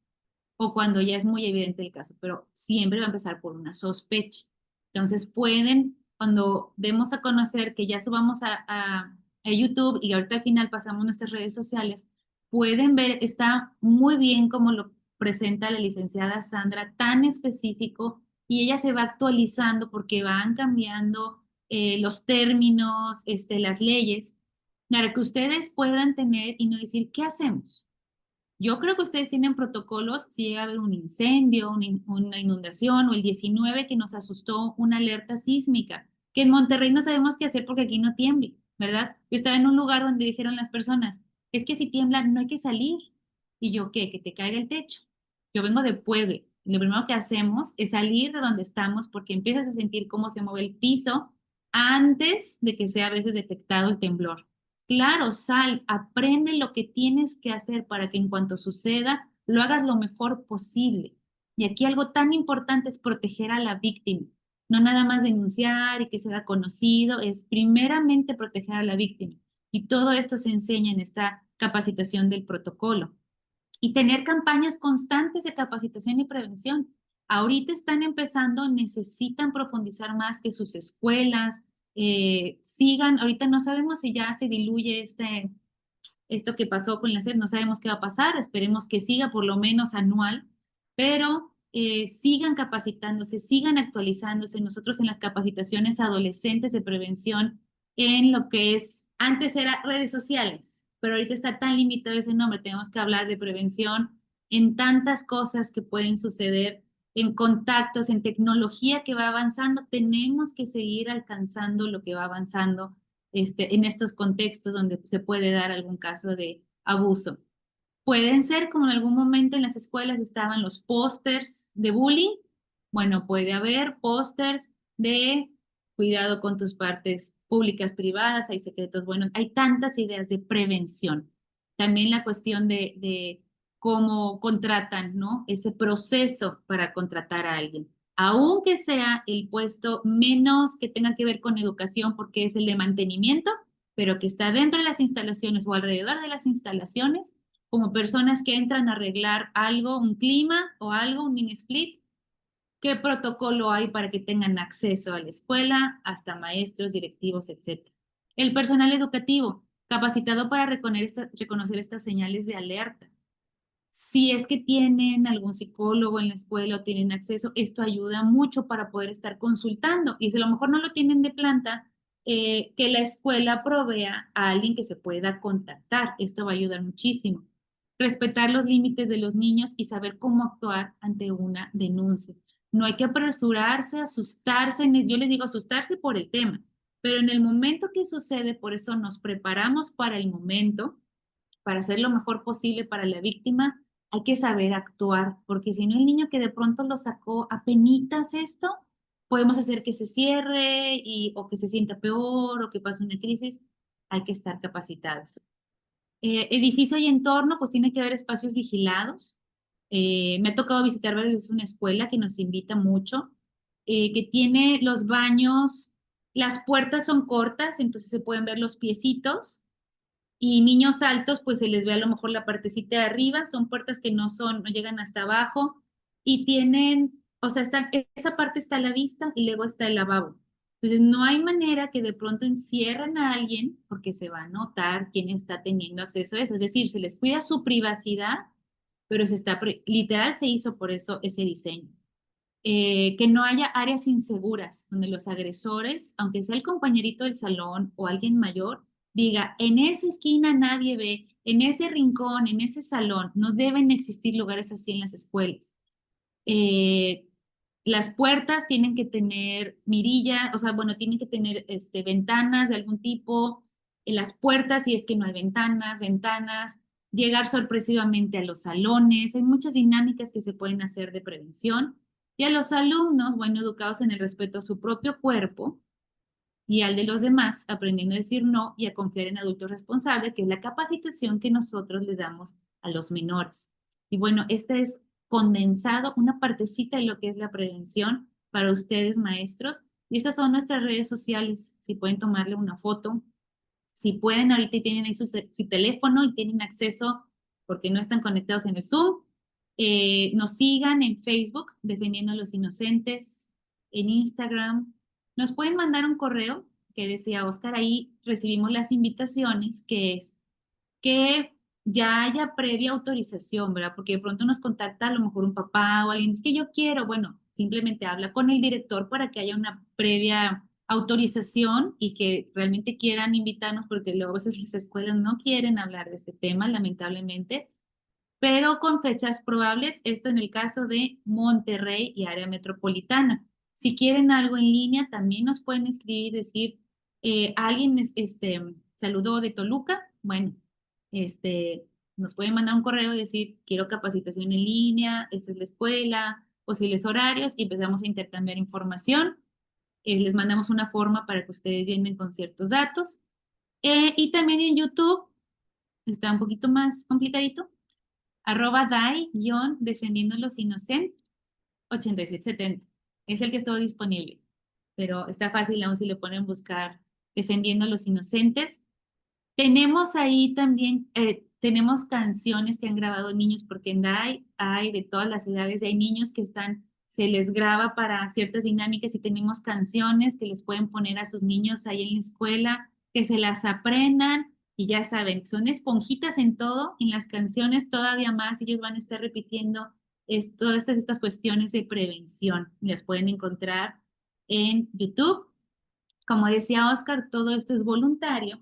o cuando ya es muy evidente el caso, pero siempre va a empezar por una sospecha. Entonces pueden, cuando demos a conocer que ya subamos a YouTube y ahorita al final pasamos nuestras redes sociales, pueden ver, está muy bien como lo presenta la licenciada Sandra, tan específico, y ella se va actualizando porque van cambiando los términos, las leyes, para que ustedes puedan tener y no decir, ¿qué hacemos? Yo creo que ustedes tienen protocolos si llega a haber un incendio, una inundación o el 19 que nos asustó una alerta sísmica, que en Monterrey no sabemos qué hacer porque aquí no tiembla, ¿verdad? Yo estaba en un lugar donde dijeron las personas, es que si tiembla no hay que salir. Y yo, ¿qué? Que te caiga el techo. Yo vengo de Puebla. Y lo primero que hacemos es salir de donde estamos porque empiezas a sentir cómo se mueve el piso antes de que sea a veces detectado el temblor. Claro, sal, aprende lo que tienes que hacer para que en cuanto suceda, lo hagas lo mejor posible. Y aquí algo tan importante es proteger a la víctima. No nada más denunciar y que sea conocido, es primeramente proteger a la víctima. Y todo esto se enseña en esta capacitación del protocolo. Y tener campañas constantes de capacitación y prevención. Ahorita están empezando, necesitan profundizar más que sus escuelas, sigan, ahorita no sabemos si ya se diluye esto que pasó con la SEP, no sabemos qué va a pasar, esperemos que siga por lo menos anual, pero sigan capacitándose, sigan actualizándose. Nosotros en las capacitaciones adolescentes de prevención, en lo que es, antes era redes sociales, pero ahorita está tan limitado ese nombre, tenemos que hablar de prevención en tantas cosas que pueden suceder, en contactos, en tecnología que va avanzando, tenemos que seguir alcanzando lo que va avanzando en estos contextos donde se puede dar algún caso de abuso. Pueden ser, como en algún momento en las escuelas estaban los pósters de bullying. Bueno, puede haber pósters de cuidado con tus partes públicas, privadas, hay secretos. Bueno, hay tantas ideas de prevención. También la cuestión de cómo contratan, ¿no? Ese proceso para contratar a alguien. Aunque sea el puesto menos que tenga que ver con educación, porque es el de mantenimiento, pero que está dentro de las instalaciones o alrededor de las instalaciones, como personas que entran a arreglar algo, un clima o algo, un mini split, qué protocolo hay para que tengan acceso a la escuela, hasta maestros, directivos, etc. El personal educativo, capacitado para reconocer estas señales de alerta. Si es que tienen algún psicólogo en la escuela o tienen acceso, esto ayuda mucho para poder estar consultando. Y si a lo mejor no lo tienen de planta, que la escuela provea a alguien que se pueda contactar. Esto va a ayudar muchísimo. Respetar los límites de los niños y saber cómo actuar ante una denuncia. No hay que apresurarse, asustarse. Yo les digo asustarse por el tema, pero en el momento que sucede, por eso nos preparamos para el momento, para hacer lo mejor posible para la víctima, hay que saber actuar, porque si no el niño que de pronto lo sacó a penitas esto, podemos hacer que se cierre o que se sienta peor o que pase una crisis. Hay que estar capacitados. Edificio y entorno, pues tiene que haber espacios vigilados. Me ha tocado visitar varias veces una escuela que nos invita mucho, que tiene los baños, las puertas son cortas, entonces se pueden ver los piecitos, y niños altos, pues se les ve a lo mejor la partecita de arriba, son puertas que no llegan hasta abajo, y tienen, o sea, esa parte está a la vista y luego está el lavabo. Entonces, no hay manera que de pronto encierren a alguien porque se va a notar quién está teniendo acceso a eso. Es decir, se les cuida su privacidad, pero literal se hizo por eso ese diseño. Que no haya áreas inseguras donde los agresores, aunque sea el compañerito del salón o alguien mayor, diga, en esa esquina nadie ve, en ese rincón, en ese salón, no deben existir lugares así en las escuelas. Eh, las puertas tienen que tener mirilla, o sea, bueno, tienen que tener ventanas de algún tipo, en las puertas si es que no hay ventanas, llegar sorpresivamente a los salones, hay muchas dinámicas que se pueden hacer de prevención. Y a los alumnos, bueno, educados en el respeto a su propio cuerpo y al de los demás, aprendiendo a decir no y a confiar en adultos responsables, que es la capacitación que nosotros les damos a los menores. Y bueno, este es condensado, una partecita de lo que es la prevención para ustedes, maestros. Y estas son nuestras redes sociales, si pueden tomarle una foto, si pueden, ahorita tienen ahí su teléfono y tienen acceso porque no están conectados en el Zoom. Nos sigan en Facebook, Defendiendo a los Inocentes, en Instagram. Nos pueden mandar un correo que decía Oscar, ahí recibimos las invitaciones, que es que ya haya previa autorización, ¿verdad? Porque de pronto nos contacta a lo mejor un papá o alguien, es que yo quiero, bueno, simplemente habla con el director para que haya una previa autorización y que realmente quieran invitarnos, porque luego a veces las escuelas no quieren hablar de este tema, lamentablemente, pero con fechas probables, esto en el caso de Monterrey y área metropolitana. Si quieren algo en línea, también nos pueden escribir, decir, alguien saludó de Toluca, bueno, nos pueden mandar un correo y decir, quiero capacitación en línea, esta es la escuela, posibles horarios, y empezamos a intercambiar información. Les mandamos una forma para que ustedes llenen con ciertos datos. Y también en YouTube, está un poquito más complicadito, @dai-defendiendo los inocentes 8770. Es el que estuvo disponible, pero está fácil aún si le ponen buscar Defendiendo a los Inocentes. Tenemos ahí también, tenemos canciones que han grabado niños, porque en DAI hay de todas las edades, y hay niños que se les graba para ciertas dinámicas y tenemos canciones que les pueden poner a sus niños ahí en la escuela, que se las aprendan y ya saben, son esponjitas en todo, en las canciones todavía más, ellos van a estar repitiendo todas estas cuestiones de prevención, las pueden encontrar en YouTube. Como decía Oscar, todo esto es voluntario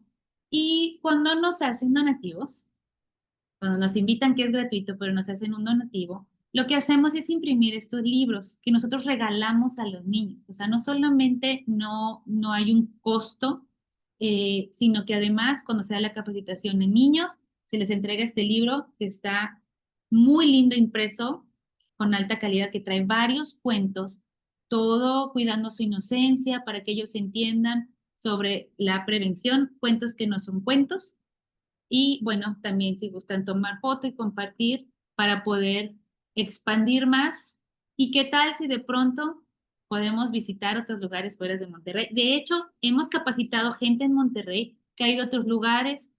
y cuando nos hacen donativos, cuando nos invitan, que es gratuito, pero nos hacen un donativo, lo que hacemos es imprimir estos libros que nosotros regalamos a los niños. O sea, no solamente no hay un costo sino que además cuando se da la capacitación en niños, se les entrega este libro que está muy lindo impreso, con alta calidad, que trae varios cuentos, todo cuidando su inocencia para que ellos entiendan sobre la prevención, cuentos que no son cuentos. Y bueno, también si gustan tomar foto y compartir para poder expandir más. ¿Y qué tal si de pronto podemos visitar otros lugares fuera de Monterrey? De hecho, hemos capacitado gente en Monterrey que ha ido a otros lugares.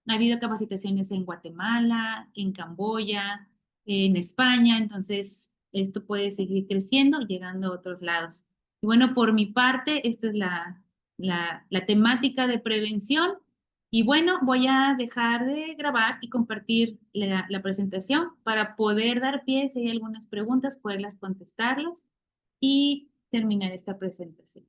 Ha habido capacitaciones en Guatemala, en Camboya, en España. Entonces, esto puede seguir creciendo, llegando a otros lados. Y bueno, por mi parte, esta es la temática de prevención. Y bueno, voy a dejar de grabar y compartir la presentación para poder dar pie, si hay algunas preguntas, poderlas contestarlas y terminar esta presentación.